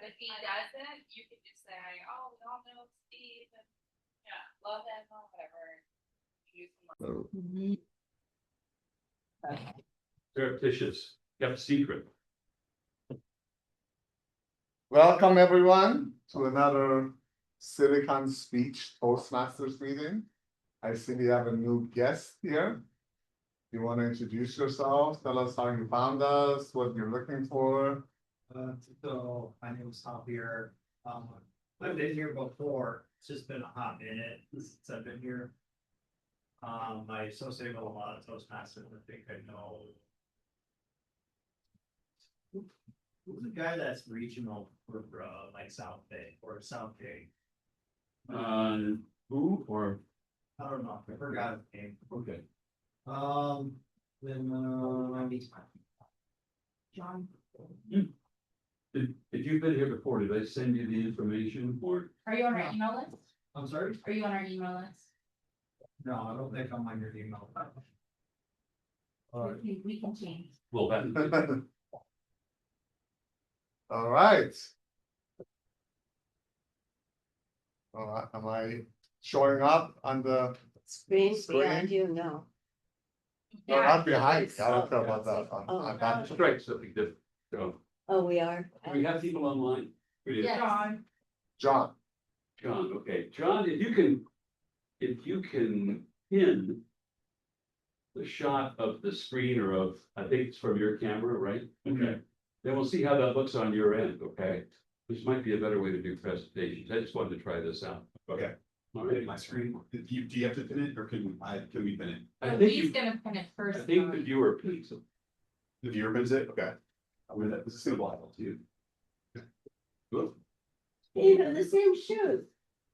But if he doesn't, you can just say, "Oh, we all know Steve, and love him or whatever." Surreptitious, kept secret. Welcome everyone to another Silicon Speech Toastmasters meeting. I see we have a new guest here. You want to introduce yourself? Tell us how you found us, what you're looking for. So my name is Javier. I've been here before. It's just been a hot minute since I've been here. I associate with a lot of Toastmasters. I think I know. Who's the guy that's regional for like South Bay or South Bay? Who or? I don't know. I forgot his name. Okay. John. Did you been here before? Did I send you the information for? Are you on our email list? I'm sorry? Are you on our email list? No, I don't think I'm on your email. We can change. Well, that. All right. Am I showing up on the Screen Screen? behind you, no. No, not behind? It's- I don't care about that. Oh. I'm not- Strike something different. So, Oh, we are. do we have people online? We do. Yes. John, John, okay. John, if you can pin the shot of the screen or of, I think it's from your camera, right? Okay. Then we'll see how that looks on your end, okay? This might be a better way to do presentations. I just wanted to try this out. Okay. All right. My screen, do you have to pin it or can we pin it? I So think he's you, gonna pin it I first. think the viewer pins it. The viewer pins it? Okay. I'm gonna, this is gonna block to you. Cool. You have the same shoes.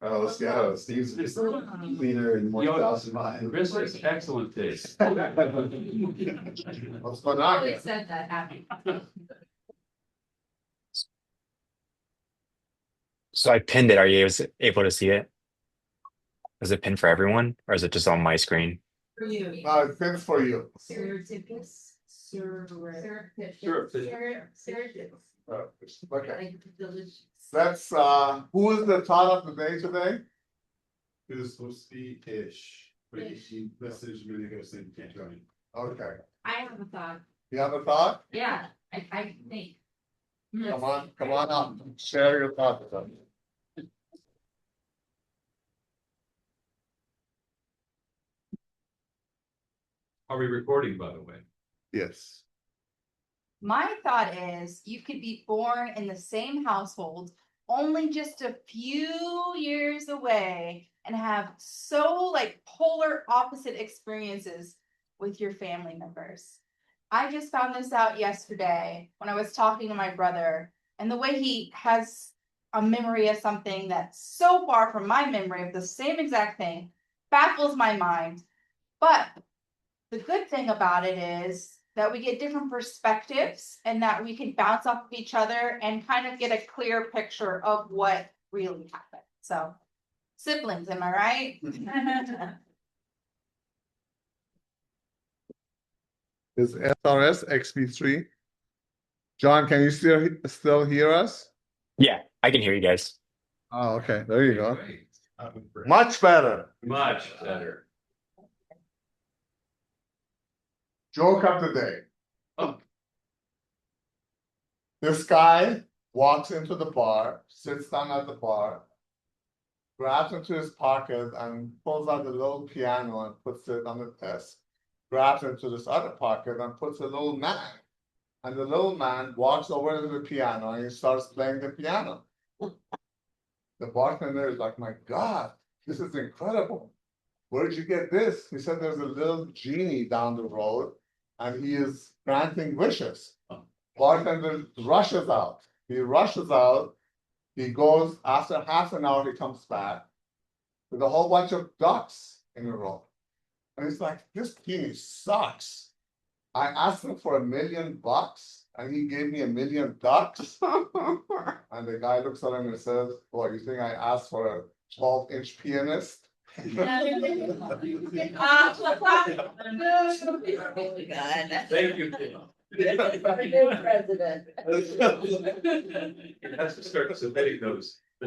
Oh, let's go. Steve's just cleaner and more stylish than mine. Chris has excellent taste. what's going on Always here? said that, Abby. So I pinned it. Are you able to see it? Is it pinned for everyone or is it just on my screen? For you. It's been for you. Surreptitious. Okay, let's, who is the thought of the day today? It was supposed to be ish, but he messaged me to go say you can't join. Okay, I have a thought. you have a thought? Yeah, I think. Come on up, share your thought with us. Are we recording, by the way? Yes. My thought is you could be born in the same household, only just a few years away, and have so like polar opposite experiences with your family members. I just found this out yesterday when I was talking to my brother, and the way he has a memory of something that's so far from my memory of the same exact thing baffles my mind. But the good thing about it is that we get different perspectives and that we can bounce off of each other and kind of get a clear picture of what really happened. So, siblings, am I right? Is SRS XP3? John, can you still hear us? Yeah, I can hear you guys. Oh, okay, there you go. Great. Much better. Much better. Joke of the day. Oh. This guy walks into the bar, sits down at the bar, grabs into his pocket and pulls out a little piano and puts it on the desk, grabs into this other pocket and puts a little man. And the little man walks over to the piano and he starts playing the piano. The bartender is like, my God, this is incredible. Where'd you get this? He said, there's a little genie down the road and he is granting wishes. Bartender rushes out. He rushes out. He goes, after half an hour, he comes back with a whole bunch of ducks in a row. And he's like, this genie sucks. I asked him for $1 million and he gave me 1 million ducks. And the guy looks at him and says, what, you think I asked for a 12-inch pianist? God. Thank you. New president. It has to start submitting those. I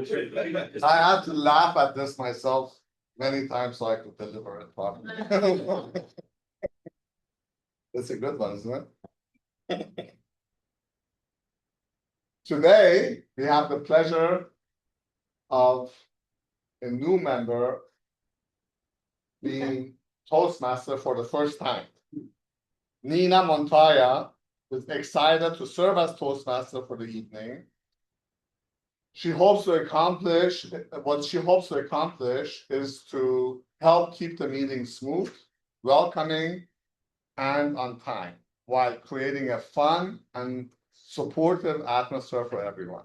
had to laugh at this myself many times so I could deliver it properly. That's a good one, isn't it? Today, we have the pleasure of a new member being Toastmaster for the first time. Nina Montaya is excited to serve as Toastmaster for the evening. She hopes to accomplish, what she hopes to accomplish is to help keep the meeting smooth, welcoming, and on time, while creating a fun and supportive atmosphere for everyone.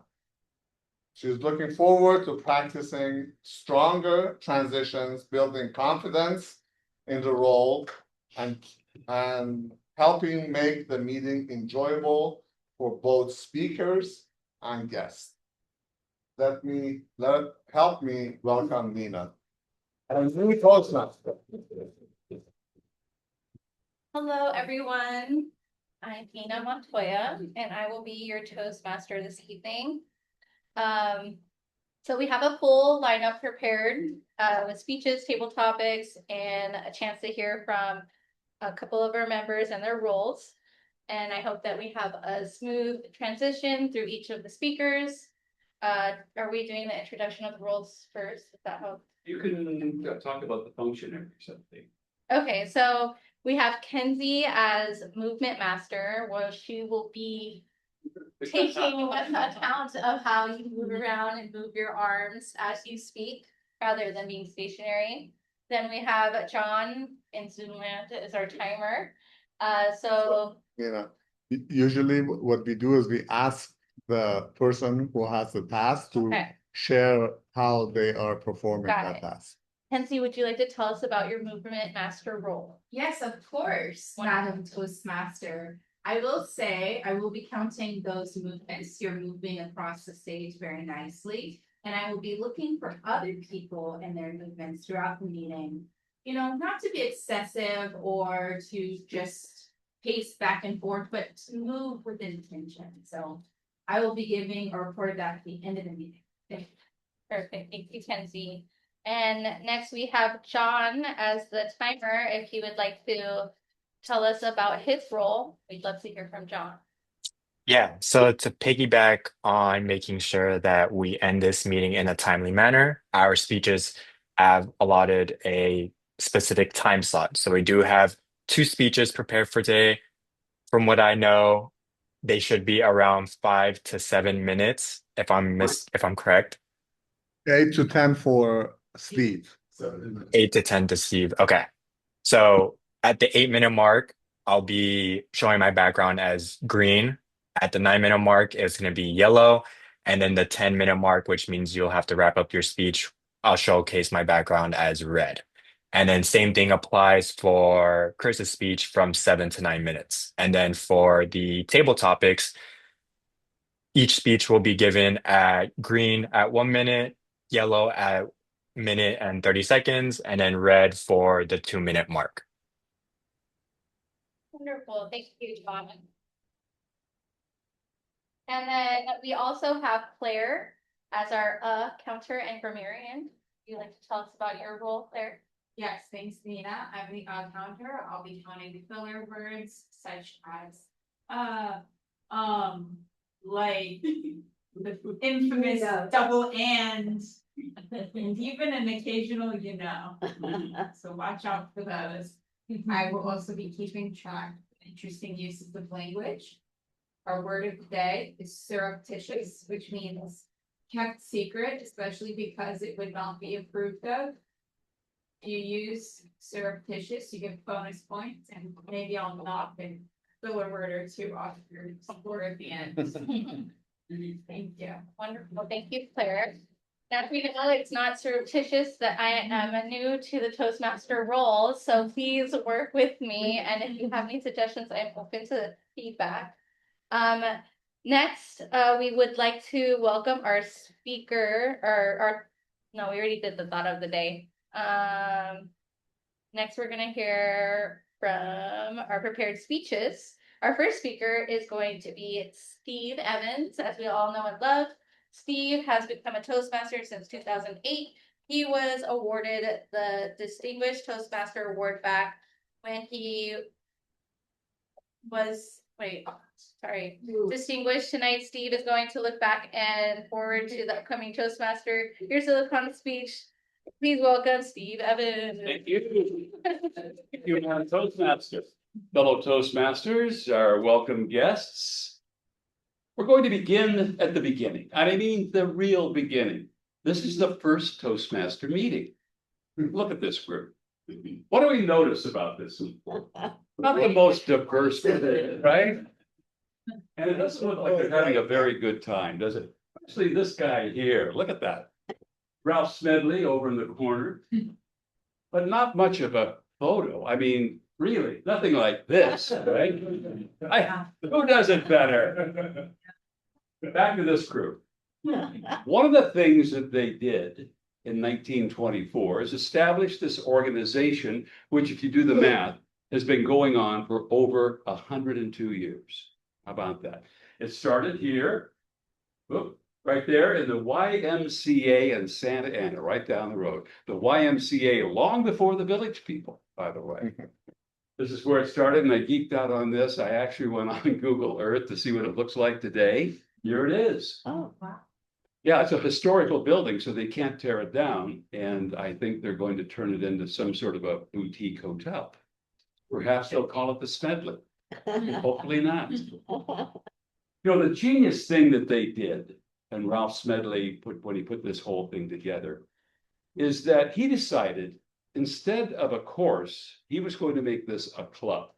She's looking forward to practicing stronger transitions, building confidence in the role, and helping make the meeting enjoyable for both speakers and guests. Help me welcome Nina. And new Toastmaster. Hello, everyone. I'm Nina Montoya, and I will be your Toastmaster this evening. So we have a full lineup prepared with speeches, table topics, and a chance to hear from a couple of our members and their roles. And I hope that we have a smooth transition through each of the speakers. Are we doing the introduction of the roles first? Is that how? You can talk about the function or something. Okay, so we have Kenzii as movement master, where she will be taking account of how you move around and move your arms as you speak, rather than being stationary. Then we have John in Zoomland as our timer. Usually what we do is we ask the person who has the task to share how they are performing that task. Kenzii, would you like to tell us about your movement master role? Yes, of course, Madam Toastmaster. I will say I will be counting those movements. You're moving across the stage very nicely. And I will be looking for other people and their movements throughout the meeting. You know, not to be excessive or to just pace back and forth, but to move with intention. So I will be giving a report of that at the end of the meeting. Perfect, thank you, Kenzii. And next we have John as the timer. If he would like to tell us about his role, we'd love to hear from John. Yeah, so to piggyback on making sure that we end this meeting in a timely manner, our speeches have allotted a specific time slot. So we do have 2 speeches prepared for today. From what I know, they should be around 5 to 7 minutes, if I'm correct. 8 to 10 for Steve. 8 to 10 to Steve. Okay. So at the 8-minute mark, I'll be showing my background as green. At the 9-minute mark, it's going to be yellow. And then the 10-minute mark, which means you'll have to wrap up your speech, I'll showcase my background as red. And then same thing applies for Chris's speech from 7 to 9 minutes. And then for the table topics, each speech will be given at green at 1 minute, yellow at minute and 30 seconds, and then red for the 2-minute mark. Wonderful, thank you, John. And then we also have Claire as our counter and grammarian. Would you like to tell us about your role, Claire? Yes, thanks, Nina. I'm the counter. I'll be counting the filler words such as like the infamous double and even an occasional, you know. So watch out for those. I will also be keeping track of interesting uses of language. Our word of the day is surreptitious, which means kept secret, especially because it would not be approved of. If you use surreptitious, you get bonus points, and maybe I'll knock a filler word or 2 off your score at the end. Thank you. Wonderful. Thank you, Claire. Now, if you know it's not surreptitious that I am new to the Toastmaster role, so please work with me. And if you have any suggestions, I'm open to feedback. Next, we would like to welcome our speaker, no, we already did the thought of the day. Next, we're going to hear from our prepared speeches. Our first speaker is going to be Steve Evans, as we all know and love. Steve has become a Toastmaster since 2008. He was awarded the Distinguished Toastmaster Award back when he was, distinguished. Tonight, Steve is going to look back and forward to the upcoming Toastmaster. Here's a little speech. Please welcome Steve Evans. Thank you. Thank you, Madam Toastmaster. Fellow Toastmasters, our welcome guests. We're going to begin at the beginning. I mean, the real beginning. This is the first Toastmaster meeting. Look at this group. What do we notice about this? Not the most diverse, right? And it doesn't look like they're having a very good time, does it? Especially this guy here. Look at that. Ralph Smedley over in the corner. But not much of a photo. I mean, really, nothing like this, right? Who does it better? Back to this group. One of the things that they did in 1924 is establish this organization, which, if you do the math, has been going on for over 102 years. How about that? It started here, right there in the YMCA in Santa Ana, right down the road. The YMCA, long before the Village People, by the way. This is where it started, and I geeked out on this. I actually went on Google Earth to see what it looks like today. Here it is. Oh, wow. Yeah, it's a historical building, so they can't tear it down. And I think they're going to turn it into some sort of a boutique hotel. Perhaps they'll call it the Smedley. Hopefully not. You know, the genius thing that they did, and Ralph Smedley when he put this whole thing together, is that he decided instead of a course, he was going to make this a club.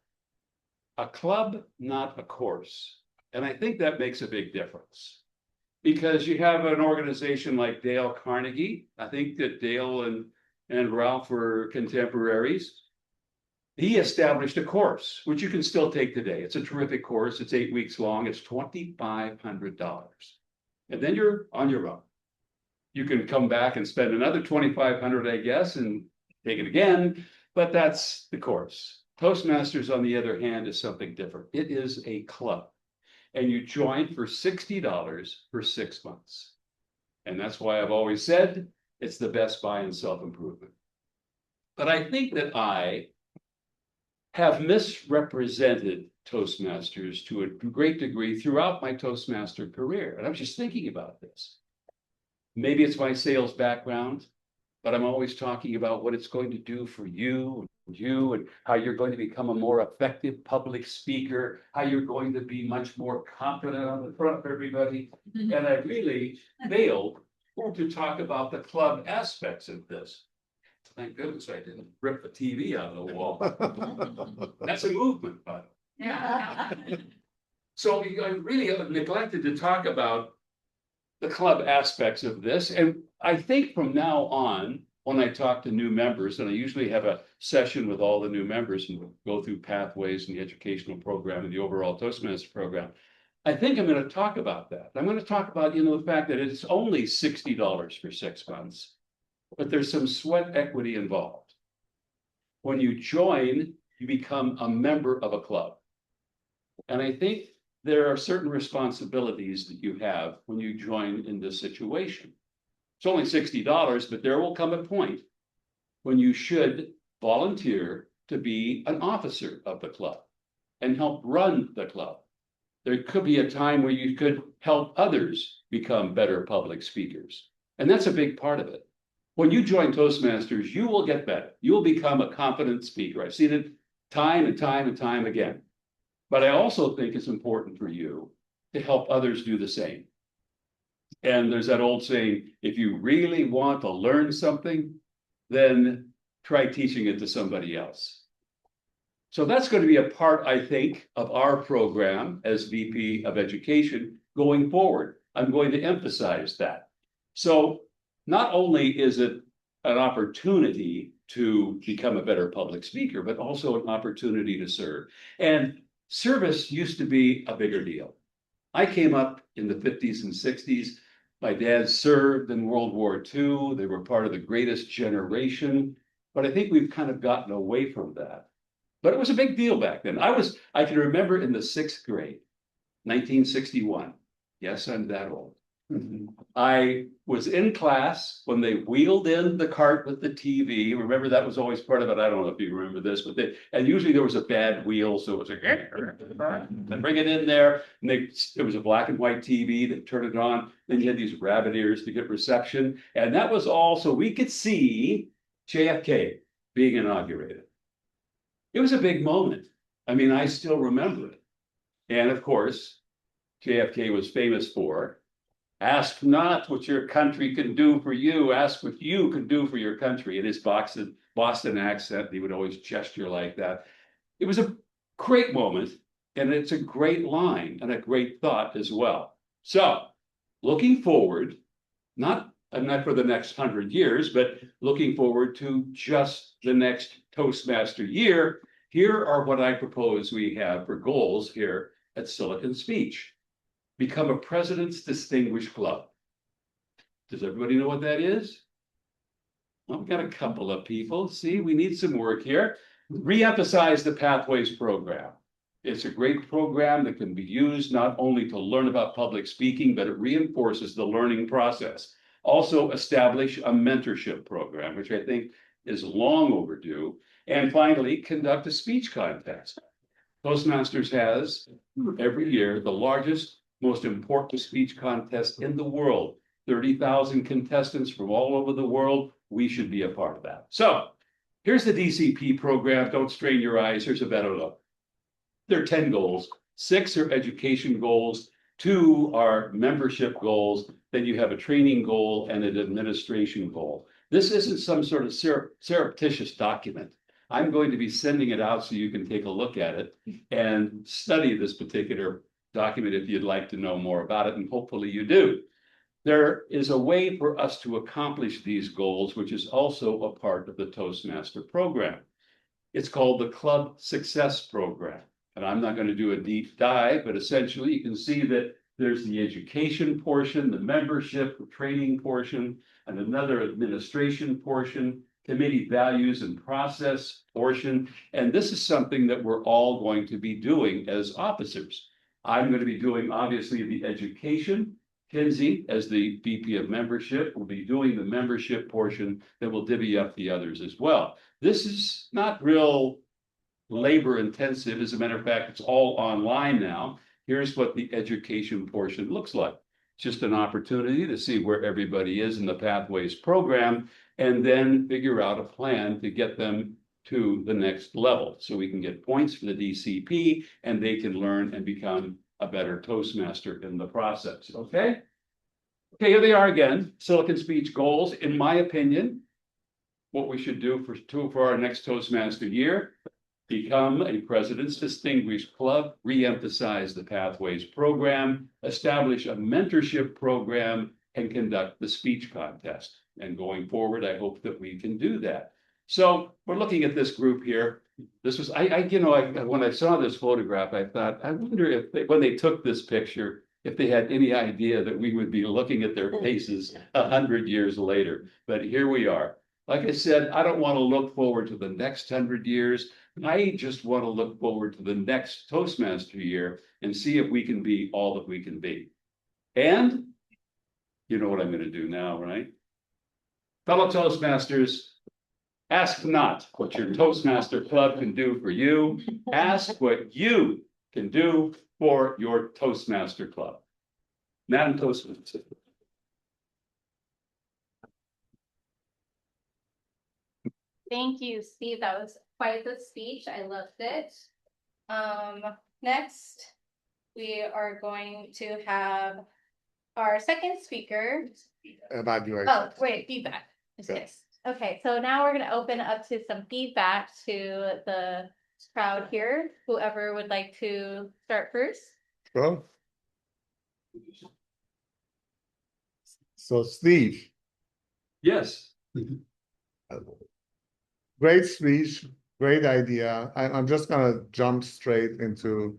A club, not a course. And I think that makes a big difference. Because you have an organization like Dale Carnegie. I think that Dale and Ralph were contemporaries. He established a course, which you can still take today. It's a terrific course. It's 8 weeks long. It's $2,500. And then you're on your own. You can come back and spend another $2,500, I guess, and take it again. But that's the course. Toastmasters, on the other hand, is something different. It is a club. And you join for $60 for 6 months. And that's why I've always said it's the best buy in self-improvement. But I think that I have misrepresented Toastmasters to a great degree throughout my Toastmaster career. And I'm just thinking about this. Maybe it's my sales background, but I'm always talking about what it's going to do for you and how you're going to become a more effective public speaker, how you're going to be much more confident on the front of everybody. And I really failed to talk about the club aspects of this. Thank goodness I didn't rip the TV out of the wall. That's a movement, by the way. Yeah. So I really neglected to talk about the club aspects of this. And I think from now on, when I talk to new members, and I usually have a session with all the new members and go through pathways and the educational program and the overall Toastmaster program, I think I'm going to talk about that. I'm going to talk about, the fact that it's only $60 for 6 months, but there's some sweat equity involved. When you join, you become a member of a club. And I think there are certain responsibilities that you have when you join in this situation. It's only $60, but there will come a point when you should volunteer to be an officer of the club and help run the club. There could be a time where you could help others become better public speakers. And that's a big part of it. When you join Toastmasters, you will get better. You will become a confident speaker. I've seen it time and time and time again. But I also think it's important for you to help others do the same. And there's that old saying, if you really want to learn something, then try teaching it to somebody else. So that's going to be a part, I think, of our program as VP of Education going forward. I'm going to emphasize that. So not only is it an opportunity to become a better public speaker, but also an opportunity to serve. And service used to be a bigger deal. I came up in the 50s and 60s. My dad served in World War II. They were part of the greatest generation. But I think we've kind of gotten away from that. But it was a big deal back then. I can remember in the 6th grade, 1961. Yes, I'm that old. I was in class when they wheeled in the cart with the TV. Remember, that was always part of it. I don't know if you remember this, but and usually there was a bad wheel, so it was like, they bring it in there, and it was a black and white TV that turned it on. Then you had these rabbit ears to get reception, and that was all so we could see JFK being inaugurated. It was a big moment. I mean, I still remember it. And of course, JFK was famous for ask not what your country can do for you, ask what you can do for your country. In his Boston accent, he would always gesture like that. It was a great moment, and it's a great line and a great thought as well. So, looking forward, not for the next 100 years, but looking forward to just the next Toastmaster year, here are what I propose we have for goals here at Silicon Speech. Become a President's Distinguished Club. Does everybody know what that is? Well, we've got a couple of people. See, we need some work here. Re-emphasize the Pathways program. It's a great program that can be used not only to learn about public speaking, but it reinforces the learning process. Also establish a mentorship program, which I think is long overdue. And finally, conduct a speech contest. Toastmasters has every year the largest, most important speech contest in the world. 30,000 contestants from all over the world. We should be a part of that. So here's the DCP program. Don't strain your eyes. Here's a better look. There are 10 goals. 6 are education goals. 2 are membership goals. Then you have a training goal and an administration goal. This isn't some sort of surreptitious document. I'm going to be sending it out so you can take a look at it and study this particular document if you'd like to know more about it, and hopefully you do. There is a way for us to accomplish these goals, which is also a part of the Toastmaster program. It's called the Club Success Program. And I'm not going to do a deep dive, but essentially you can see that there's the education portion, the membership, the training portion, and another administration portion, committee values and process portion. And this is something that we're all going to be doing as officers. I'm going to be doing, obviously, the education. Kenzii, as the VP of membership, will be doing the membership portion that will divvy up the others as well. This is not real labor intensive. As a matter of fact, it's all online now. Here's what the education portion looks like. It's just an opportunity to see where everybody is in the Pathways program and then figure out a plan to get them to the next level so we can get points for the DCP and they can learn and become a better Toastmaster in the process. Okay? Okay, here they are again. Silicon Speech goals. In my opinion, what we should do for our next Toastmaster year: become a President's Distinguished Club, re-emphasize the Pathways program, establish a mentorship program, and conduct the speech contest. And going forward, I hope that we can do that. So we're looking at this group here. This was, when I saw this photograph, I thought, I wonder if when they took this picture, if they had any idea that we would be looking at their faces 100 years later. But here we are. Like I said, I don't want to look forward to the next 100 years. I just want to look forward to the next Toastmaster year and see if we can be all that we can be. And you know what I'm going to do now, right? Fellow Toastmasters, ask not what your Toastmaster Club can do for you. Ask what you can do for your Toastmaster Club. Madam Toastmaster. Thank you, Steve. That was quite the speech. I loved it. Next, we are going to have our second speaker. Evaluation. Oh, wait, feedback. Yes. Okay, so now we're going to open up to some feedback to the crowd here. Whoever would like to start first. Sure. So Steve, Yes. great speech, great idea. I'm just gonna jump straight into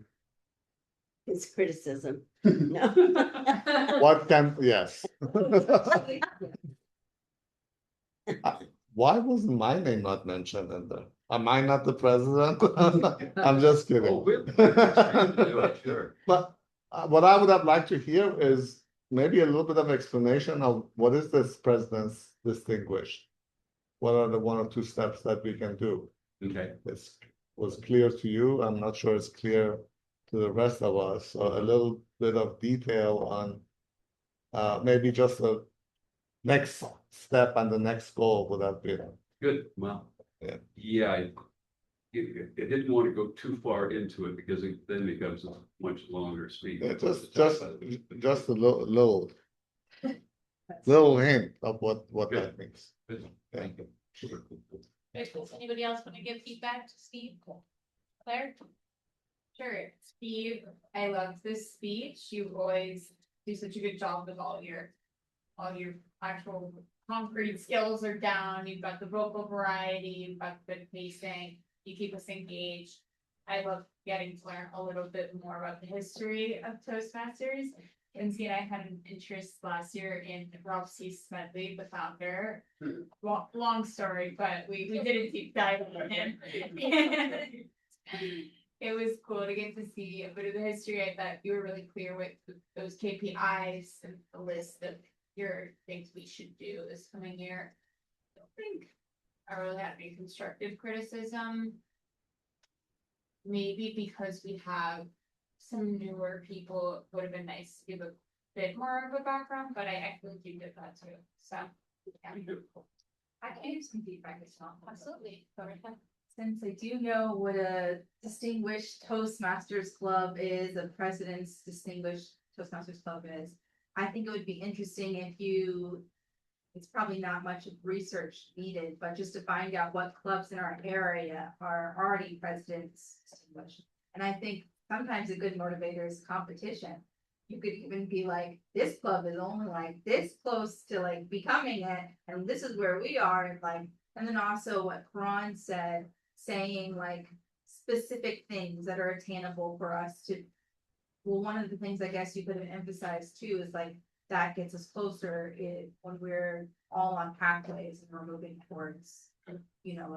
It's criticism. No. what can, yes. Why wasn't my name not mentioned in the Am I not the president? I'm just Oh, kidding. we're, sure. But what I would have liked to hear is maybe a little bit of explanation of what is this president's distinguished? What are the one or two steps that we can do? Okay, This was clear to you. I'm not sure it's clear to the rest of us. So a little bit of detail on maybe just the next step and the next goal would have been. good, well. Yeah. Yeah, I didn't want to go too far into it because it then becomes a much longer speech. Yeah, just a little hint of what that means. Good, thank you. Does anybody else want to give feedback to Steve? Claire? Sure, Steve, I loved this speech. You always do such a good job with all your actual concrete skills are down. You've got the vocal variety, you've got good pacing, you keep us engaged. I love getting to learn a little bit more about the history of Toastmasters. Kenzii and I had an interest last year in Ralph C. Smedley, the founder. Long story, but we did a deep dive on him. It was cool to get to see a bit of the history. I thought you were really clear with those KPIs and the list of your things we should do this coming year. I don't think I really had any constructive criticism. Maybe because we have some newer people, it would have been nice to give a bit more of a background, but I feel like you did that too. So yeah. I can give some feedback as well. Absolutely. Go right ahead. Since I do know what a distinguished Toastmasters club is, a president's distinguished Toastmasters club is, I think it would be interesting if it's probably not much of research needed, but just to find out what clubs in our area are already presidents distinguished. And I think sometimes a good motivator is competition. You could even be like, this club is only like this close to like becoming it, and this is where we are, and then also what Karan said, saying like specific things that are attainable for us to. Well, one of the things I guess you could have emphasized too is like that gets us closer when we're all on pathways and we're moving towards, a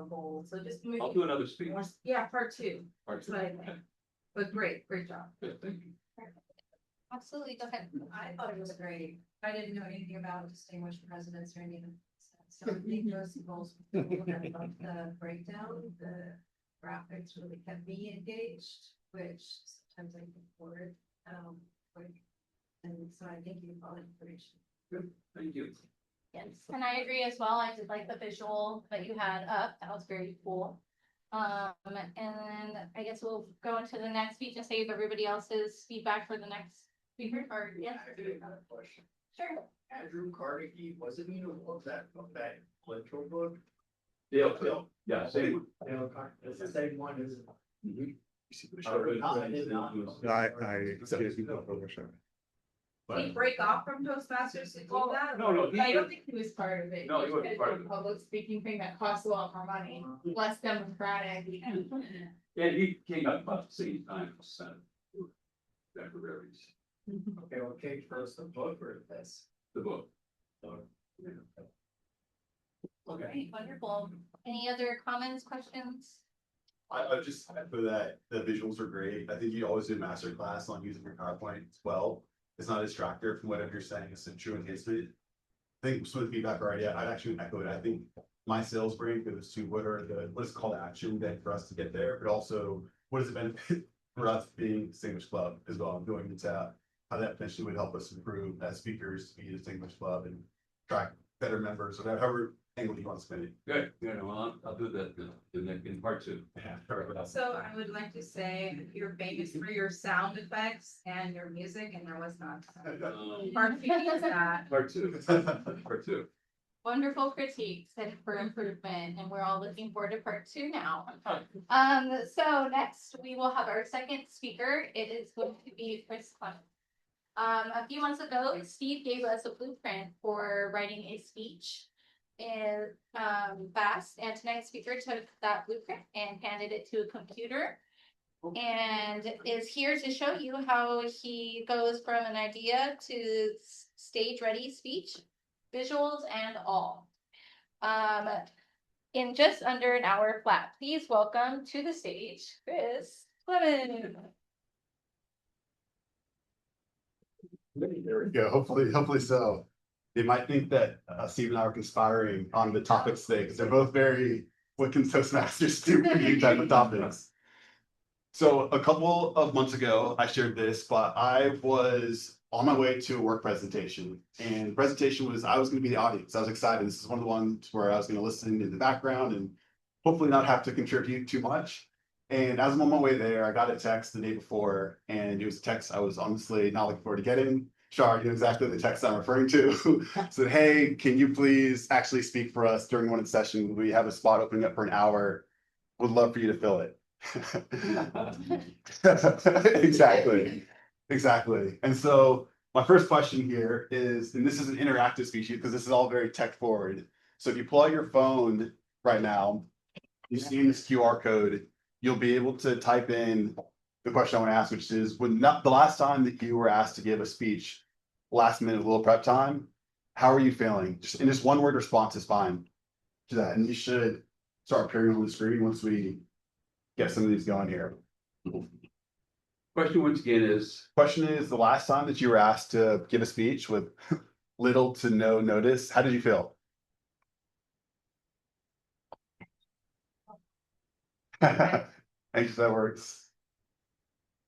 goal. So just maybe I'll do another speech. yeah, part two. Part That's what I think. But great job. Good, thank you. Absolutely, go ahead. I thought it was great. I didn't know anything about distinguished presidents or anything. So I think those goals, the breakdown, the graphics really kept me engaged, which sometimes I can afford. And so I thank you for all the information. Good, thank you. Yes, and I agree as well. I did like the visual that you had up. That was very cool. And then I guess we'll go into the next speech and save everybody else's feedback for the next speaker. Or yes, I do have a question. sure. Andrew Carnegie, wasn't he of that electoral book? Yeah, same one. It's the same one, isn't it? Mhm. I did not know. I excuse you for permission. Did he break off from Toastmasters to do that? No, I don't think he was part of it. No, he wasn't It's part a of it. Public speaking thing that costs a lot more money, less democratic. Yeah, he came up about the same time as Senate. February's Okay, well, Kate first, the book or this? the book. Okay, great, wonderful. Any other comments, questions? I just for that, the visuals are great. I think you always do a master class on using your PowerPoint as well. It's not a distractor from whatever you're saying, it's a true enhancement. I think some of the feedback already, I'd actually echo it. I think my sales brain goes to what is called to action then for us to get there, but also what is the benefit for us being distinguished club as well, going into how that potentially would help us improve as speakers to be a distinguished club and attract better members, or however angle you want to spend it. Good, well, I'll do that in part two. Yeah. So I would like to say you're famous for your sound effects and your music, and there was not. Part two is that. Part two. Part two. Wonderful critiques and for improvement, and we're all looking forward to part two now. So next we will have our second speaker. It is going to be Chris Clement. A few months ago, Steve gave us a blueprint for writing a speech in fast, and tonight's speaker took that blueprint and handed it to a computer and is here to show you how he goes from an idea to stage ready speech, visuals and all. in just under an hour flat. Please welcome to the stage, Chris Clement. There we go. Hopefully so. They might think that Steve and I are conspiring on the topics today because they're both very what can Toastmasters do for you type of topics. So a couple of months ago, I shared this, but I was on my way to a work presentation, and the presentation was I was going to be the audience. I was excited. This is one of the ones where I was going to listen in the background and hopefully not have to contribute too much. And as I'm on my way there, I got a text the day before, and it was a text I was honestly not looking forward to getting. Shar, you know exactly the text I'm referring to. Said, hey, can you please actually speak for us during one of the sessions? We have a spot opening up for an hour. Would love for you to fill it. Exactly. And so my first question here is, and this is an interactive species because this is all very tech forward. So if you pull out your phone right now, you see this QR code, you'll be able to type in the question I want to ask, which is, when not the last time that you were asked to give a speech, last minute, a little prep time, how are you feeling? Just in just one word response is fine to that. And you should start appearing on the screen once we get some of these going here. Question once again is, Question is, the last time that you were asked to give a speech with little to no notice, how did you feel? Thanks, that works.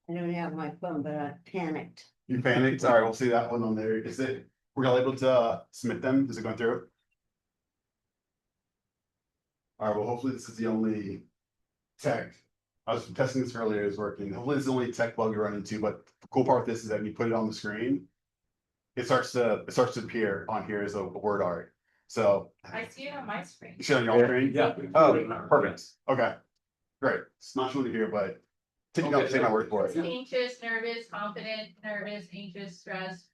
I don't have my phone, but I panicked. You panicked? All right, we'll see that one on there. Is it, were y'all able to submit them? Is it going through? All right, well, hopefully this is the only tech. I was testing this earlier, it's working. Hopefully this is the only tech bug you run into, but the cool part of this is that when you put it on the screen, it starts to appear on here as a word art. So I see it on my screen. you see it on your screen? yeah. Oh, perfect. Okay, great. It's not showing it here, but take my word for it. Anxious, nervous, confident, nervous, anxious, stressed,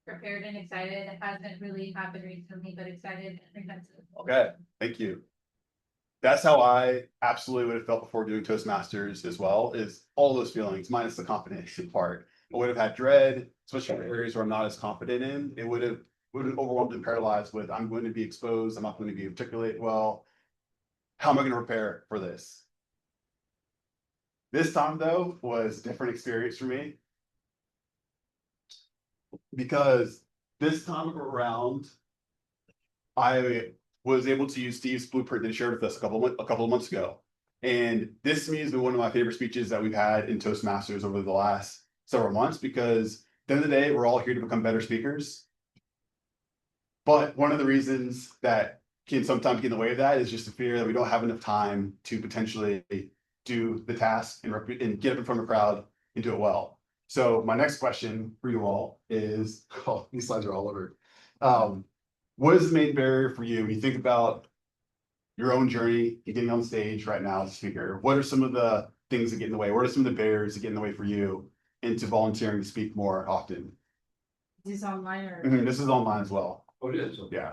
prepared and excited. It hasn't really happened recently, but excited and apprehensive. Okay, thank you. That's how I absolutely would have felt before doing Toastmasters as well, is all those feelings minus the confidence part. I would have had dread, especially in areas where I'm not as confident in. It would have overwhelmed and paralyzed with, I'm going to be exposed, I'm not going to be articulate well. How am I going to prepare for this? This time though was a different experience for me, because this time around, I was able to use Steve's blueprint that he shared with us a couple of months ago. And this to me has been one of my favorite speeches that we've had in Toastmasters over the last several months, because at the end of the day, we're all here to become better speakers. But one of the reasons that can sometimes get in the way of that is just the fear that we don't have enough time to potentially do the task and get up in front of a crowd and do it well. So my next question for you all is, oh, these slides are all over. What is the main barrier for you when you think about your own journey, getting on stage right now as a speaker? What are some of the things that get in the way? What are some of the barriers that get in the way for you into volunteering to speak more often? Is this online or? This is online as well. Oh, it is. Yeah.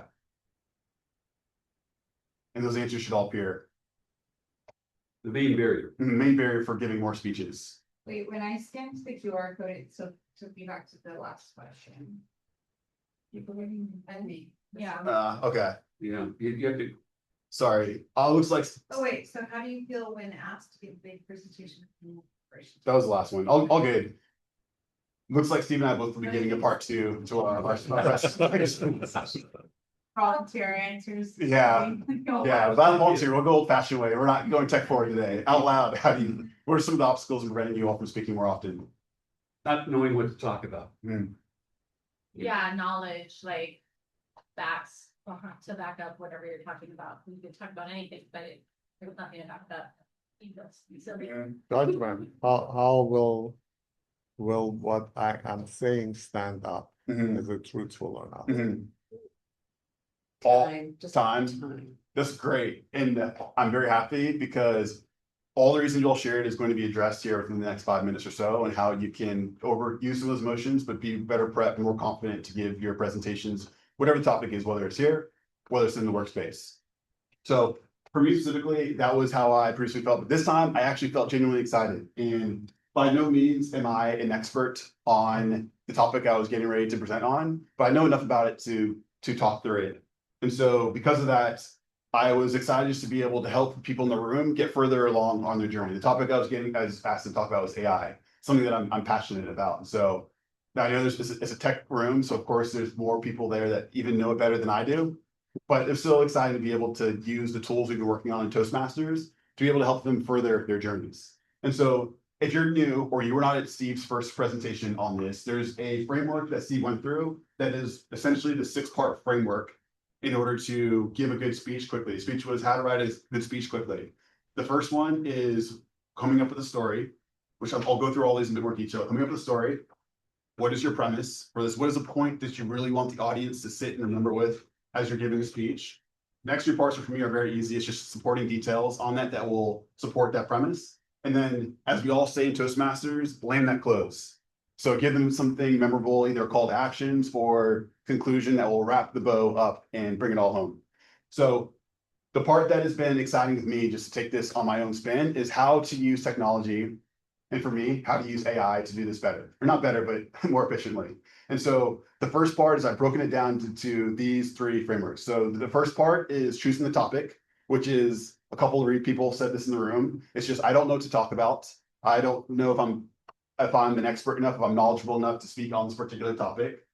And those answers should all appear. The main barrier. Main barrier for giving more speeches. Wait, when I scanned the QR code, it took me back to the last question. People getting and me. Yeah. Okay. Yeah, you have to. Sorry. Looks like Oh, wait, so how do you feel when asked to give a big presentation? that was the last one. All good. Looks like Steve and I both will be giving a part two to our Volunteer answers. Yeah. Yeah, without volunteer, we'll go old fashioned way. We're not going tech forward today. Out loud, what are some of the obstacles preventing you all from speaking more often? Not knowing what to talk about. Yeah, knowledge, like facts to back up whatever you're talking about. You could talk about anything, but there's nothing to back it up. Judgment, how will what I am saying stand up? Is it truthful or not? Time. That's great. And I'm very happy because all the reasons you all shared is going to be addressed here within the next 5 minutes or so, and how you can overuse some of those emotions, but be better prepped and more confident to give your presentations, whatever the topic is, whether it's here, whether it's in the workspace. So for me specifically, that was how I previously felt. But this time I actually felt genuinely excited. And by no means am I an expert on the topic I was getting ready to present on, but I know enough about it to talk through it. And so because of that, I was excited just to be able to help people in the room get further along on their journey. The topic I was asked to talk about was AI, something that I'm passionate about. And so now I know it's a tech room, so of course there's more people there that even know it better than I do. But I'm still excited to be able to use the tools we've been working on in Toastmasters to be able to help them further their journeys. And so if you're new or you were not at Steve's first presentation on this, there's a framework that Steve went through that is essentially the 6-part framework in order to give a good speech quickly. The speech was how to write a good speech quickly. The first one is coming up with a story, which I'll go through all these in a bit more detail. Coming up with a story. What is your premise for this? What is the point that you really want the audience to sit and remember with as you're giving a speech? Next 3 parts for me are very easy. It's just supporting details on that will support that premise. And then, as we all say in Toastmasters, land that close. So give them something memorable, either call to actions or conclusion that will wrap the bow up and bring it all home. So the part that has been exciting with me, just to take this on my own spin, is how to use technology. And for me, how to use AI to do this better, or not better, but more efficiently. And so the first part is I've broken it down to these 3 frameworks. So the first part is choosing the topic, which is a couple of people said this in the room. It's just, I don't know what to talk about. I don't know if I'm an expert enough, if I'm knowledgeable enough to speak on this particular topic.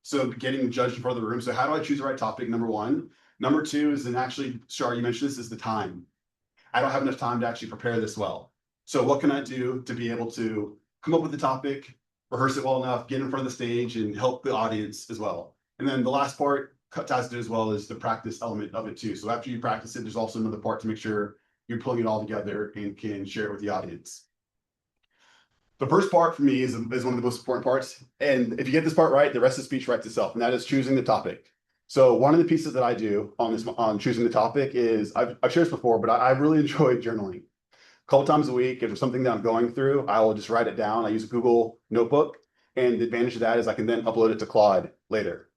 So getting judged in front of the room. So how do I choose the right topic? Number 1. Number 2 is, and actually, Shar, you mentioned this, is the time. I don't have enough time to actually prepare this well. So what can I do to be able to come up with the topic, rehearse it well enough, get in front of the stage and help the audience as well. And then the last part ties to it as well is the practice element of it too. So after you practice it, there's also another part to make sure you're pulling it all together and can share it with the audience. The first part for me is one of the most important parts. And if you get this part right, the rest of the speech writes itself, and that is choosing the topic. So one of the pieces that I do on choosing the topic is, I've shared this before, but I really enjoy journaling. A couple times a week, if there's something that I'm going through, I will just write it down. I use a Google Notebook, and the advantage of that is I can then upload it to Claude later.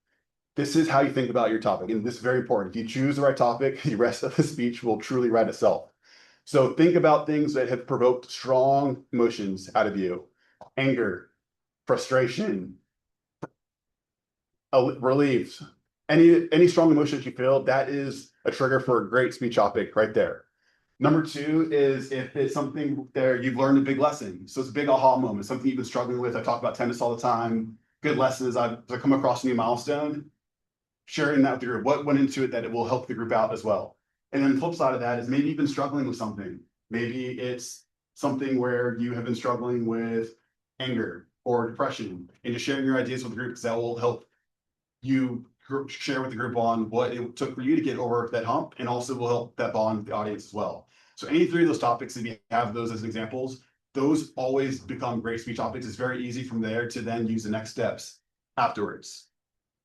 This is how you think about your topic, and this is very important. If you choose the right topic, the rest of the speech will truly write itself. So think about things that have provoked strong emotions out of you: anger, frustration, relief, any strong emotions you feel. That is a trigger for a great speech topic right there. Number 2 is if it's something there you've learned a big lesson. So it's a big aha moment, something you've been struggling with. I talk about tennis all the time. Good lessons. I've come across a new milestone, sharing that with the group. What went into it that it will help the group out as well. And then the flip side of that is maybe you've been struggling with something. Maybe it's something where you have been struggling with anger or depression, and just sharing your ideas with the group, because that will help you share with the group on what it took for you to get over that hump, and also will help that bond with the audience as well. So any 3 of those topics, if you have those as examples, those always become great speech topics. It's very easy from there to then use the next steps afterwards.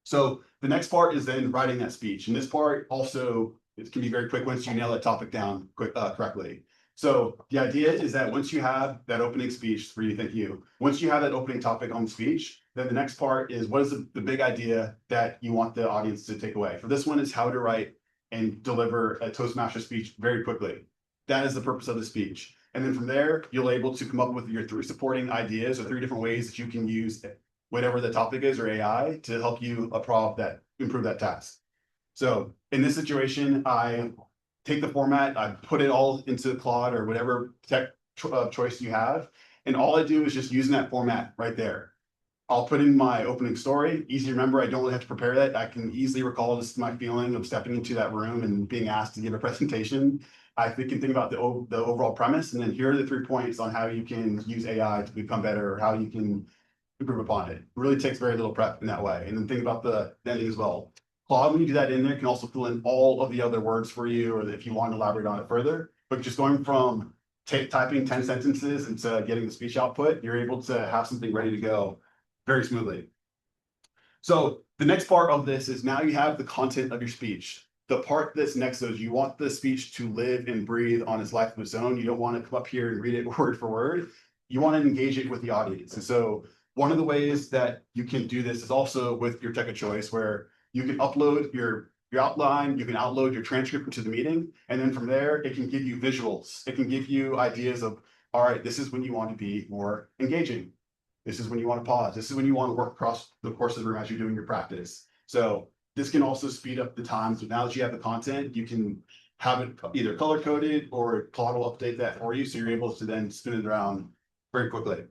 So the next part is then writing that speech. And this part also, it can be very quick once you nail that topic down correctly. So the idea is that once you have that opening speech for you, thank you. Once you have that opening topic on the speech, then the next part is, what is the big idea that you want the audience to take away? For this one is how to write and deliver a Toastmaster speech very quickly. That is the purpose of the speech. And then from there, you'll able to come up with your 3 supporting ideas or 3 different ways that you can use whatever the topic is or AI to help you improve that task. So in this situation, I take the format, I put it all into Claude or whatever tech choice you have. And all I do is just using that format right there. I'll put in my opening story, easy to remember. I don't really have to prepare that. I can easily recall just my feeling of stepping into that room and being asked to give a presentation. I can think about the overall premise, and then here are the 3 points on how you can use AI to become better, or how you can improve upon it. It really takes very little prep in that way. And then think about the ending as well. Claude, when you do that in there, can also fill in all of the other words for you, or if you want to elaborate on it further. But just going from typing 10 sentences into getting the speech output, you're able to have something ready to go very smoothly. So the next part of this is, now you have the content of your speech. The part that's next is you want the speech to live and breathe on its life of its own. You don't want to come up here and read it word for word. You want to engage it with the audience. And so one of the ways that you can do this is also with your tech of choice, where you can upload your outline, you can upload your transcript into the meeting, and then from there, it can give you visuals. It can give you ideas of, all right, this is when you want to be more engaging. This is when you want to pause. This is when you want to work across the course of the room as you're doing your practice. So This can also speed up the times. So now that you have the content, you can have it either color coded or Claude will update that for you. So you're able to then spin it around very quickly.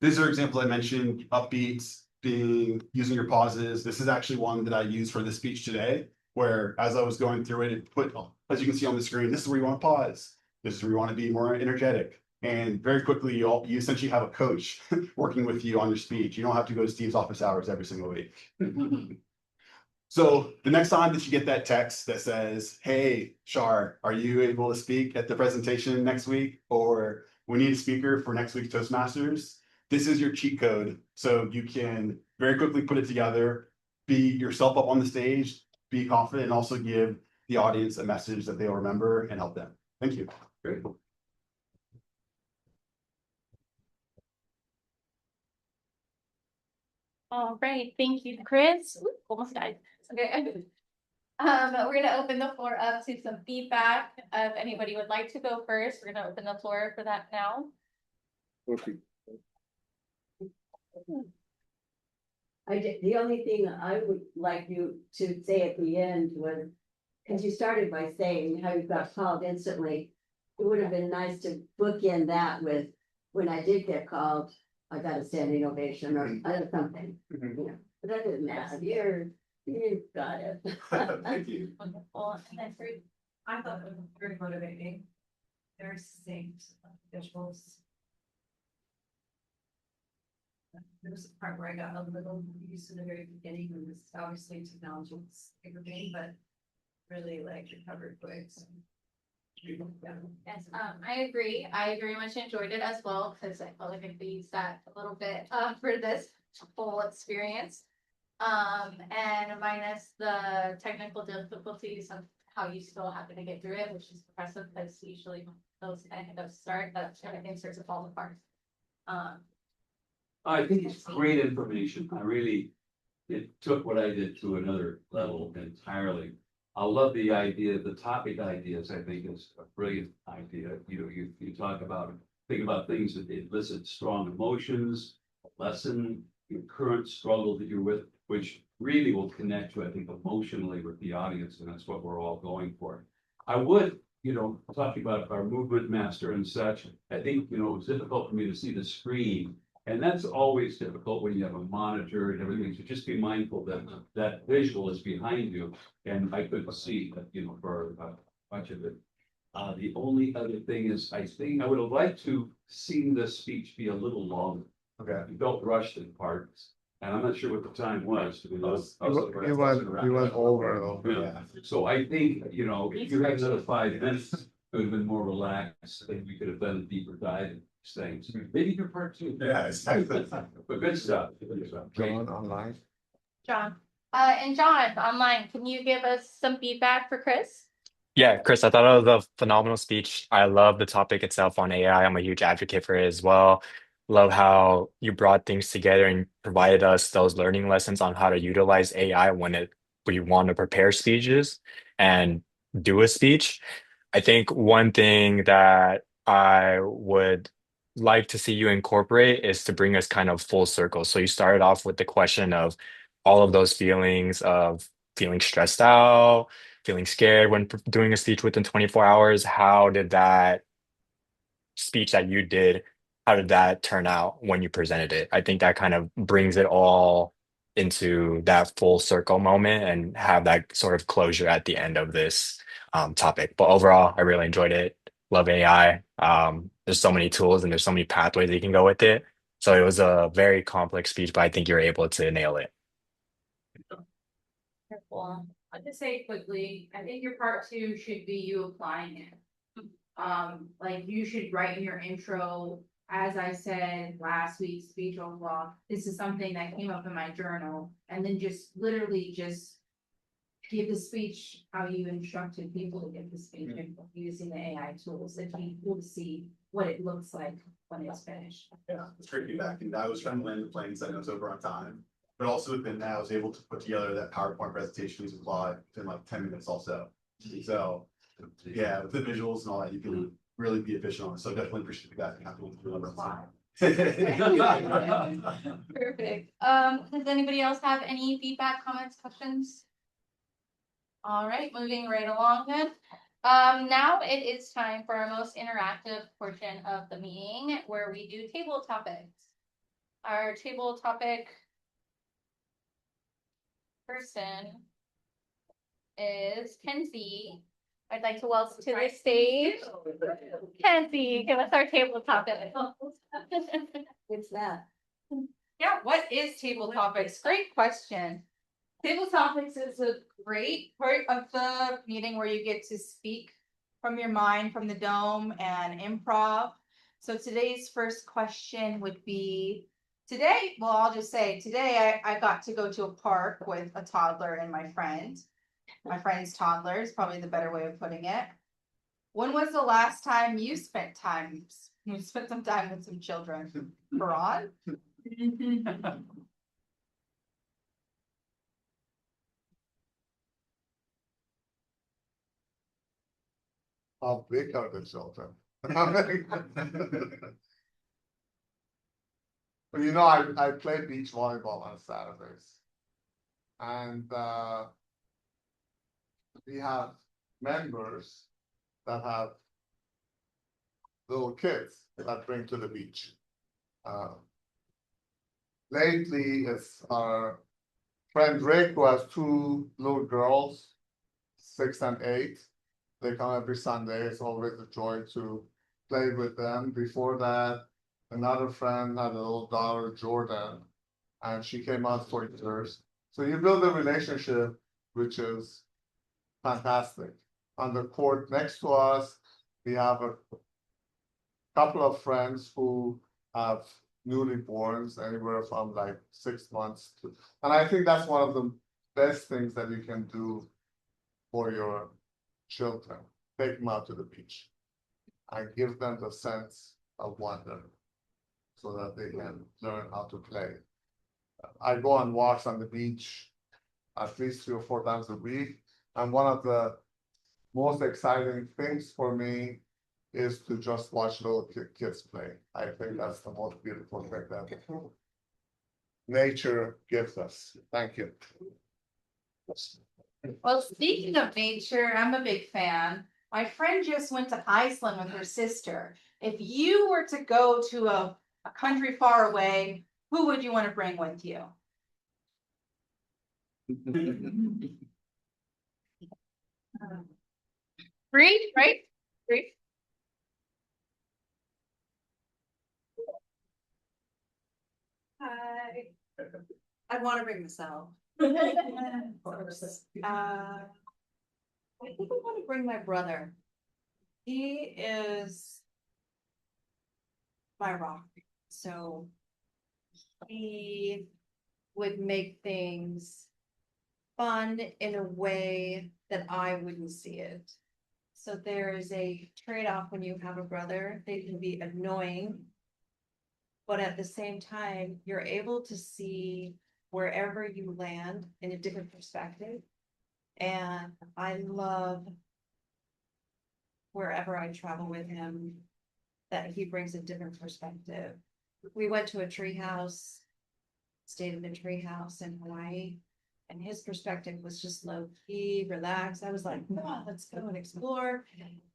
These are examples I mentioned, upbeats, using your pauses. This is actually one that I used for this speech today, where as I was going through it, it put, as you can see on the screen, this is where you want to pause. This is where you want to be more energetic. And very quickly, you essentially have a coach working with you on your speech. You don't have to go to Steve's office hours every single week. So the next time that you get that text that says, hey, Shar, are you able to speak at the presentation next week? Or we need a speaker for next week's Toastmasters. This is your cheat code. So you can very quickly put it together, be yourself up on the stage, be confident, and also give the audience a message that they'll remember and help them. Thank you. Great. All right, thank you, Chris. Ooh, almost died. Okay. We're gonna open the floor up to some feedback. If anybody would like to go first, we're gonna open the floor for that now. The only thing I would like you to say at the end was, because you started by saying how you got called instantly. It would have been nice to bookend that with, when I did get called, I got a standing ovation or something. You know, but that doesn't matter. You got it. Thank you. Wonderful. And then for I thought it was very motivating. Very succinct visuals. There was a part where I got a little used in the very beginning, and this obviously technology was aggravating, but really like recovered quick. So. Yes, I agree. I very much enjoyed it as well because I felt like I could use that a little bit for this full experience. And minus the technical difficulties of how you still happen to get through it, which is impressive because usually those kind of hiccups start, that everything starts to fall apart. I think it's great information. It took what I did to another level entirely. I love the idea, the topic ideas, I think is a brilliant idea. You know, you think about things that elicit strong emotions, a lesson, your current struggle that you're with, which really will connect you, I think, emotionally with the audience, and that's what we're all going for. I would, talking about our movement master and such, I think, it was difficult for me to see the screen. And that's always difficult when you have a monitor and everything, so just be mindful that that visual is behind you. And I couldn't see, for much of it. The only other thing is, I think I would have liked to see the speech be a little longer. Okay. You felt rushed in parts, and I'm not sure what the time was. You went over though. Yeah. So I think, if you had another 5 minutes, it would have been more relaxed, and we could have done a deeper dive in these things. Maybe for part 2. Yeah, exactly. But good stuff. Good stuff. John online. John. And John, online, can you give us some feedback for Chris? Yeah, Chris, I thought it was a phenomenal speech. I love the topic itself on AI. I'm a huge advocate for it as well. Love how you brought things together and provided us those learning lessons on how to utilize AI when we want to prepare speeches and do a speech. I think one thing that I would like to see you incorporate is to bring us kind of full circle. So you started off with the question of all of those feelings of feeling stressed out, feeling scared when doing a speech within 24 hours. How did that speech that you did, how did that turn out when you presented it? I think that kind of brings it all into that full circle moment and have that sort of closure at the end of this topic. But overall, I really enjoyed it. Love AI. There's so many tools and there's so many pathways that you can go with it. So it was a very complex speech, but I think you're able to nail it. Well, I'll just say quickly, I think your part 2 should be you applying it. Like you should write in your intro, as I said last week's speech overall, this is something that came up in my journal, and then just literally just give the speech how you instructed people to give the speech using the AI tools, that you will see what it looks like when it's finished. Yeah, it's great feedback, and I was trying to land the plane, so I know it's over on time. But also within that, I was able to put together that PowerPoint presentation using Claude in like 10 minutes also. So yeah, with the visuals and all that, you can really be efficient on it. So definitely appreciate the guys. Perfect. Does anybody else have any feedback, comments, questions? All right, moving right along then. Now it is time for our most interactive portion of the meeting where we do table topics. Our table topic person is Kenzii. I'd like to welcome to the stage. Kenzii, give us our table topic. What's that? Yeah, what is table topics? Great question. Table topics is a great part of the meeting where you get to speak from your mind, from the dome, and improv. So today's first question would be, today, well, I'll just say, today I got to go to a park with a toddler and my friend. My friend's toddler is probably the better way of putting it. When was the last time you spent some time with some children? Ron? How big are the children? But you know, I play beach volleyball on Saturdays. And we have members that have little kids that bring to the beach. Lately, it's our friend Rick, who has two little girls, 6 and 8. They come every Sunday. It's always a joy to play with them. Before that, another friend had a little daughter, Jordan, and she came out for years. So you build a relationship, which is fantastic. On the court next to us, we have a couple of friends who have newlyborns, anywhere from like 6 months to, and I think that's one of the best things that you can do for your children. Take them out to the beach and give them the sense of wonder so that they can learn how to play. I go on walks on the beach at least 3 or 4 times a week, and one of the most exciting things for me is to just watch little kids play. I think that's the most beautiful thing that nature gives us. Thank you. Well, speaking of nature, I'm a big fan. My friend just went to Iceland with her sister. If you were to go to a country far away, who would you want to bring with you? Bree, right? Bree? I'd want to bring myself. I think I want to bring my brother. He is my rock, so he would make things fun in a way that I wouldn't see it. So there is a trade-off when you have a brother. They can be annoying, but at the same time, you're able to see wherever you land in a different perspective. And I love wherever I travel with him, that he brings a different perspective. We went to a tree house, stayed in a tree house in Hawaii, and his perspective was just low key, relaxed. I was like, no, let's go and explore.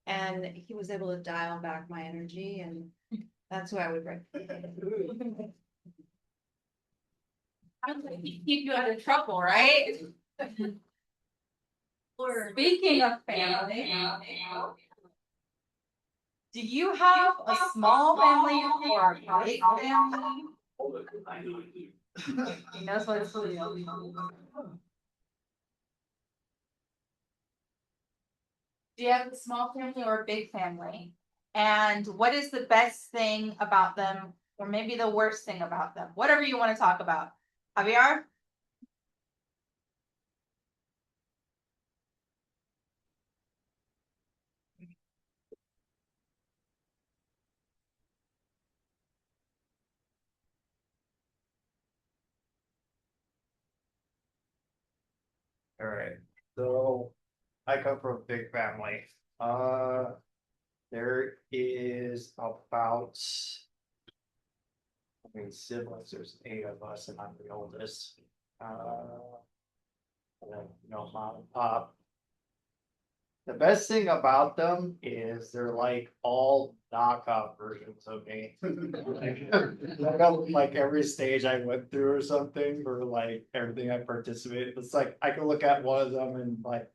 And he was able to dial back my energy, and that's who I would bring. Keep you out of trouble, right? Speaking of family, do you have a small family or a big family? He knows what it's like. Do you have a small family or a big family? And what is the best thing about them, or maybe the worst thing about them? Whatever you want to talk about. Javier? All right, so I come from a big family. There is about I mean, siblings, there's 8 of us and I'm the oldest. And then, mom and pop. The best thing about them is they're like all knockoff versions of me. Like every stage I went through or something, or like everything I participated, it's like I can look at one of them and like,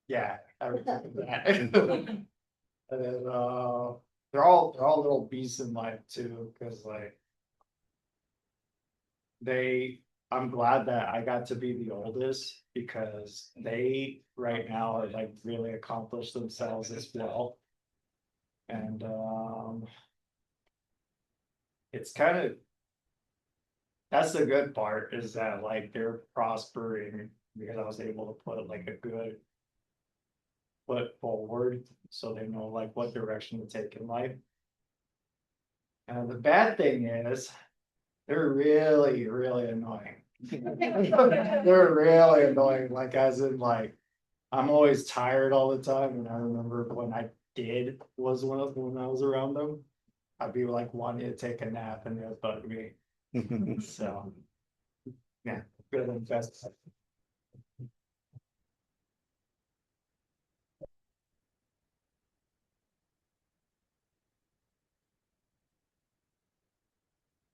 yeah, everything like that. And then they're all little beasts in life too, because like I'm glad that I got to be the oldest because they right now are like really accomplished themselves as well. And it's kind of, that's the good part, is that like they're prospering because I was able to put like a good foot forward so they know like what direction to take in life. And the bad thing is they're really, really annoying. They're really annoying, like as in like I'm always tired all the time, and I remember when I when I was around them, I'd be like wanting to take a nap and they'd bug me. So yeah, good invest.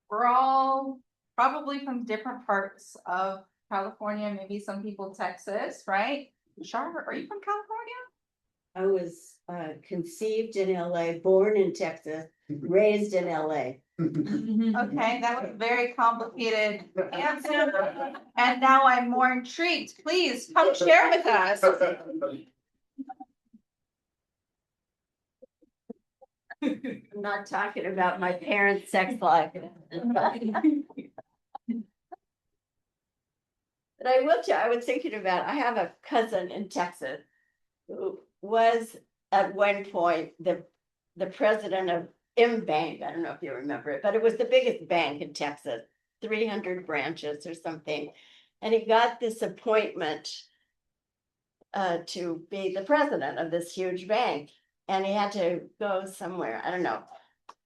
We're all probably from different parts of California, maybe some people Texas, right? Char, are you from California? I was conceived in LA, born in Texas, raised in LA. Okay, that was a very complicated answer. And now I'm more intrigued. Please come share with us. I'm not talking about my parents' sex life. But I will tell, I was thinking about, I have a cousin in Texas who was at one point the president of M Bank. I don't know if you remember it, but it was the biggest bank in Texas, 300 branches or something. And he got this appointment to be the president of this huge bank. And he had to go somewhere, I don't know.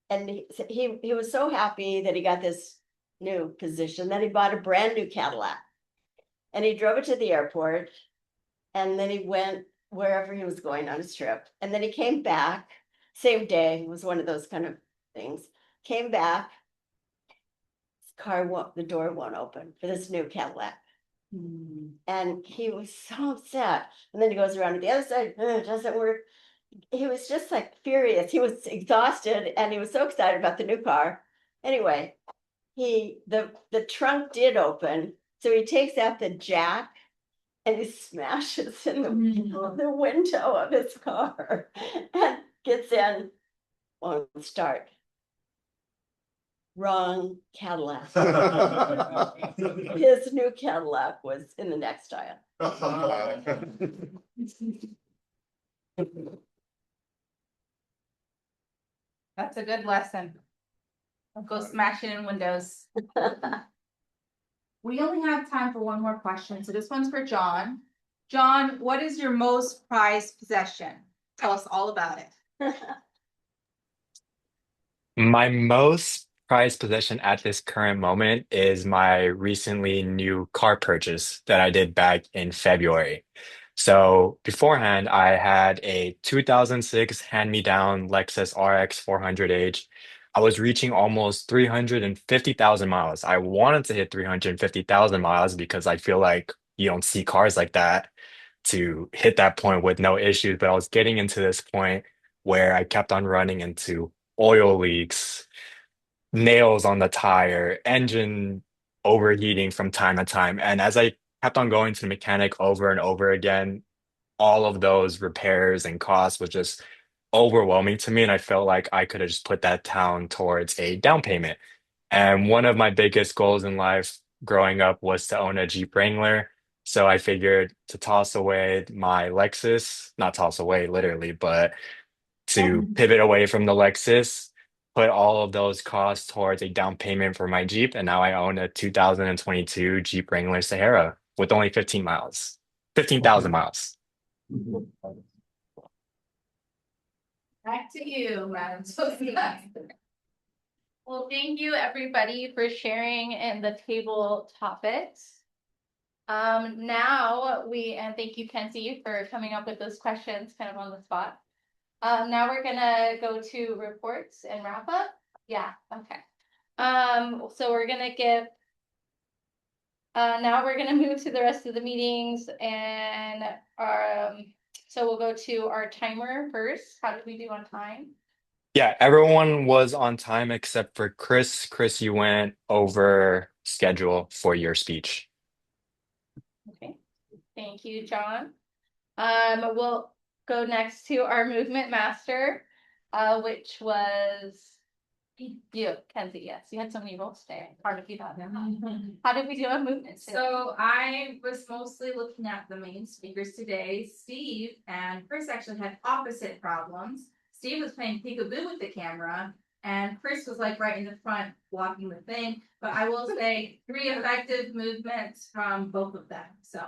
And he was so happy that he got this new position that he bought a brand new Cadillac. And he drove it to the airport, and then he went wherever he was going on his trip. And then he came back, same day, it was one of those kind of things. Came back, the door won't open for this new Cadillac. And he was so upset. And then he goes around to the other side, it doesn't work. He was just like furious. He was exhausted and he was so excited about the new car. Anyway, the trunk did open. So he takes out the jack and he smashes in the window of his car and gets in, won't start. Wrong Cadillac. His new Cadillac was in the next aisle. That's a good lesson. Go smashing in windows. We only have time for one more question, so this one's for John. John, what is your most prized possession? Tell us all about it. My most prized possession at this current moment is my recently new car purchase that I did back in February. So beforehand, I had a 2006 hand-me-down Lexus RX 400h. I was reaching almost 350,000 miles. I wanted to hit 350,000 miles because I feel like you don't see cars like that to hit that point with no issues. But I was getting into this point where I kept on running into oil leaks, nails on the tire, engine overheating from time to time. And as I kept on going to the mechanic over and over again, all of those repairs and costs was just overwhelming to me. And I felt like I could have just put that down towards a down payment. And one of my biggest goals in life growing up was to own a Jeep Wrangler. So I figured to toss away my Lexus, not toss away literally, but to pivot away from the Lexus, put all of those costs towards a down payment for my Jeep, and now I own a 2022 Jeep Wrangler Sahara with only 15 miles, 15,000 miles. Back to you, Madam Toastmaster. Well, thank you everybody for sharing in the table topics. And thank you, Kenzii, for coming up with those questions kind of on the spot. Now we're gonna go to reports and wrap up. Yeah, okay. So we're gonna now we're gonna move to the rest of the meetings and so we'll go to our timer first. How did we do on time? Yeah, everyone was on time except for Chris. Chris, you went over schedule for your speech. Okay, thank you, John. We'll go next to our movement master, which was you, Kenzii. Yes, you had so many roles today. Hard to keep up. How did we do on movement? So I was mostly looking at the main speakers today. Steve and Chris actually had opposite problems. Steve was playing peekaboo with the camera, and Chris was like right in the front blocking the thing. But I will say 3 effective movements from both of them. So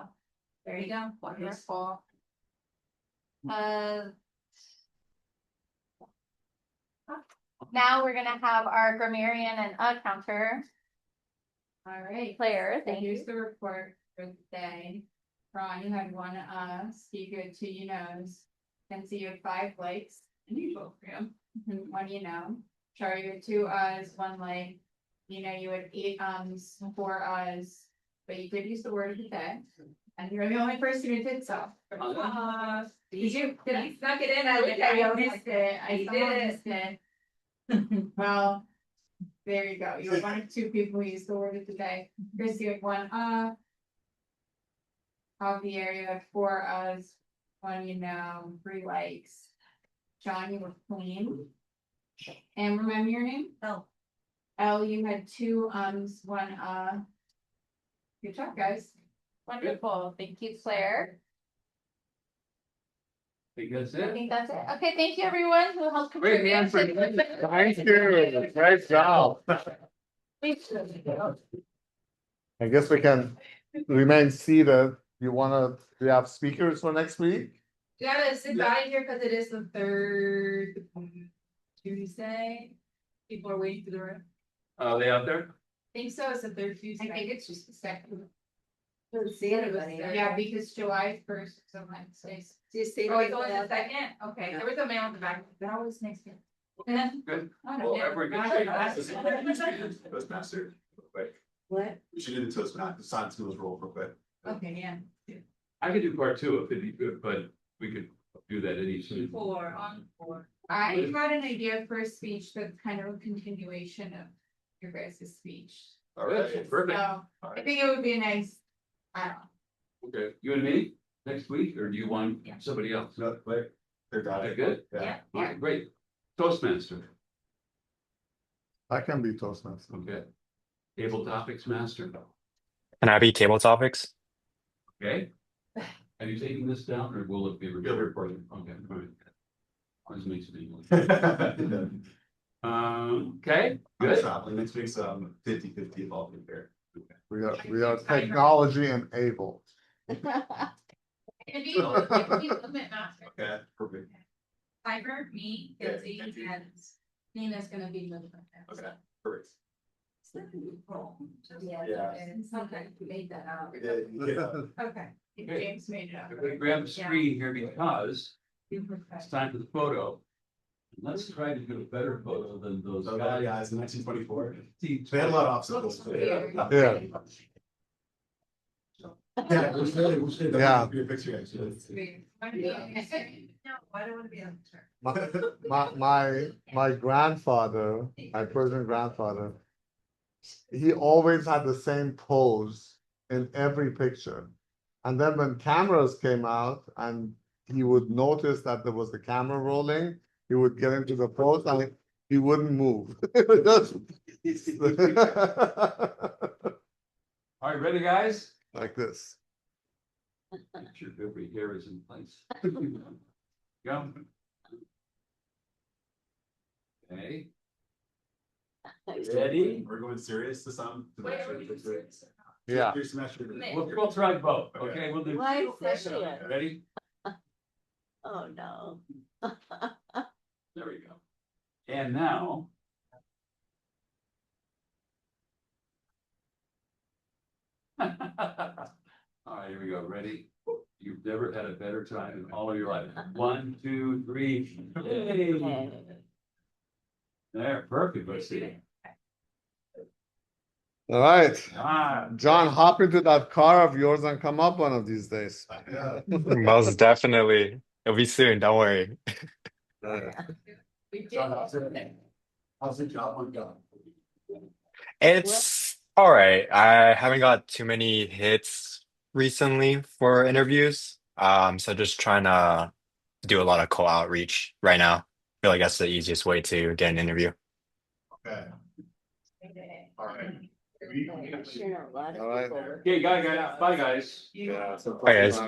there you go. Wonderful. Now we're gonna have our grammarian and counter. All right. Claire, So thank here's you. the report for the day. Ron, you had 1 Steve, you had 2 you knows. Kenzii, you had 5 likes. Unusual for you. 1 you know. Charlie, you had 2 1 like. You know, you had 8 4 but you did use the word of the day. And you're the only person who did so. Did I snuck it in? I missed it. I did it. Well, there you go. You were 1 of 2 people who used the word of the day. Chris, you had 1 Javier, you had 4 1 you know, 3 likes. John, you were clean. And remember your name? Elle, you had 2 1 Good job, guys. Wonderful. Thank you, Claire. I think that's I it. think that's it. Okay, thank you everyone who helped Great contribute. answer. to the- Thank you. Great job. I guess we can remain seated. Do you have speakers for next week? You gotta sit out of here because it is the 3rd Tuesday. People are waiting for the room. Are they out there? I think so, it's the 3rd Tuesday. I think it's just the 2nd. Don't see anybody. Yeah, because July 1st is on Wednesdays. Do you see? Oh, it's only the 2nd? Okay, there was a mail in the back. That was next year. Good. I don't Well, know. everyone gets Toastmaster, real quick. What? We should do the Toastmaster, sign schools roll real quick. Okay, yeah. I could do part 2 if it'd be good, but we could do that any soon. 4 on 4. I got an idea for a speech that's kind of a continuation of your guys' speech. All right, Perfect. So I think it would be a nice, I don't know. Okay, you and me next week, or do you want somebody else? No, wait, they're got it. Good? Yeah. All right, great. Toastmaster, I can be Toastmaster. okay. Table topics master, Can I be table topics? okay? Are you taking this down, or will it be recorded? Okay, all right. Always makes it English. Okay, I'm good. traveling next week, so I'm 50-50 involved in there. We are technology enabled. It'd be limit master. Okay, perfect. Timer, me, Yeah, Kenzii, Kenzii. and Nina's gonna be limit. Okay, perfect. Yeah. Okay, you made that out. Yeah. Okay, Okay. James made it up. If we grab the screen here because it's time for the photo. Let's try to get a better photo than those So, guys. guys, in 1924, See, they had a lot of obstacles. Yeah. Yeah, we'll stay. Yeah. Be a picture, actually. No, I don't wanna be on the chart. My grandfather, my Persian grandfather, he always had the same pose in every picture. And then when cameras came out and he would notice that there was the camera rolling, he would get into the pose and he wouldn't move. All right, ready, guys? Like this. Make sure every hair is in place. Go. Okay. Ready? We're going serious to some. Wait, are we doing serious? Yeah. Serious semester. We'll try both, okay? We'll do. Why serious? Ready? Oh, no. There we go. And now, here we go, ready? You've never had a better time in all of your life. 1, 2, 3. Hey. There, perfect, let's see. All right, Ah, John, hop into that car of yours and come up one of these days. Most definitely. It'll be soon, don't worry. We John, how's the job one going? It's all right. I haven't got too many hits recently for interviews. So just trying to do a lot of cold outreach right now. I feel like that's the easiest way to get an interview. Okay, all right. Sure, a lot of All right. people. okay, guys, bye, guys. Yeah, so Bye, guys.